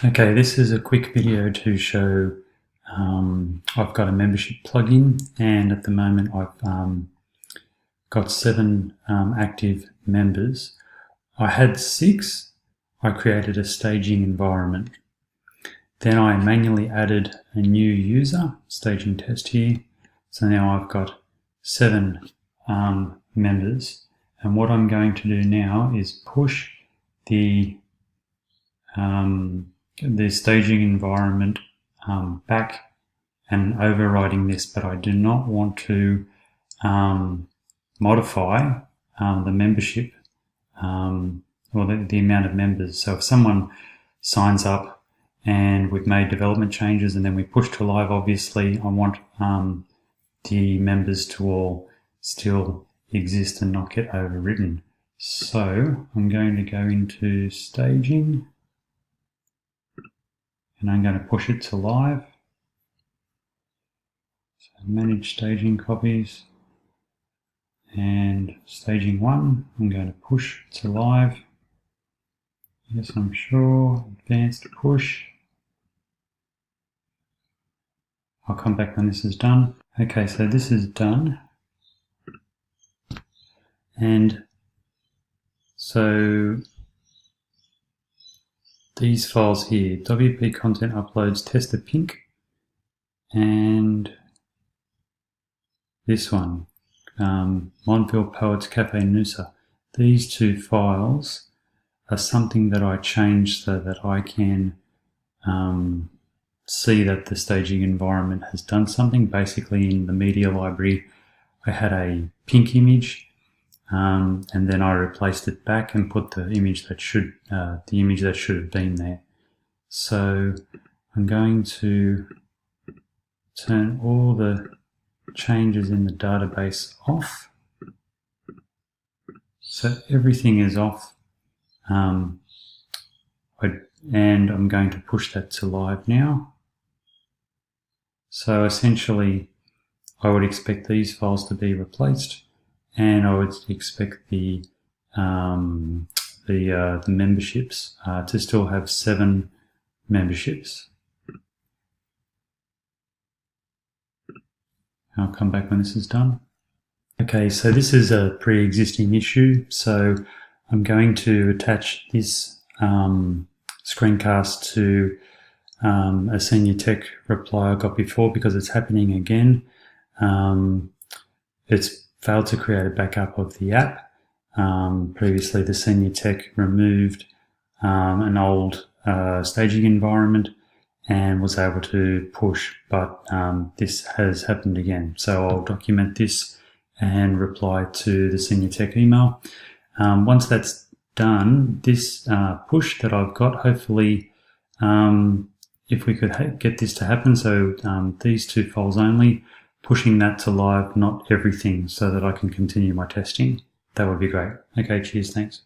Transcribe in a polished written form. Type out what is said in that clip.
Okay, this is a quick video to show I've got a membership plugin, and at the moment I've got 7 active members. I had 6. I created a staging environment. Then I manually added a new user, staging test here. So now I've got 7 members. And what I'm going to do now is push the staging environment back and overriding this, but I do not want to modify the membership or the amount of members. So if someone signs up and we've made development changes and then we push to live, obviously I want the members to all still exist and not get overwritten. So I'm going to go into staging and I'm going to push it to live. So manage staging copies and staging 1, I'm going to push to live. Yes, I'm sure. Advanced push. I'll come back when this is done. Okay, so this is done. And so these files here, WP content uploads, tester pink, and this one, Montville Poets Cafe Noosa. These 2 files are something that I changed so that I can see that the staging environment has done something. Basically, in the media library, I had a pink image, and then I replaced it back and put the image that should have been there. So I'm going to turn all the changes in the database off. So everything is off. And I'm going to push that to live now. So essentially, I would expect these files to be replaced, and I would expect the memberships to still have 7 memberships. I'll come back when this is done. Okay, so this is a pre-existing issue, so I'm going to attach this screencast to a senior tech reply I got before because it's happening again. It's failed to create a backup of the app. Previously, the senior tech removed an old staging environment and was able to push, but this has happened again. So I'll document this and reply to the senior tech email. Once that's done, this push that I've got, hopefully, if we could get this to happen, so these 2 files only, pushing that to live, not everything, so that I can continue my testing, that would be great. Okay, cheers, thanks.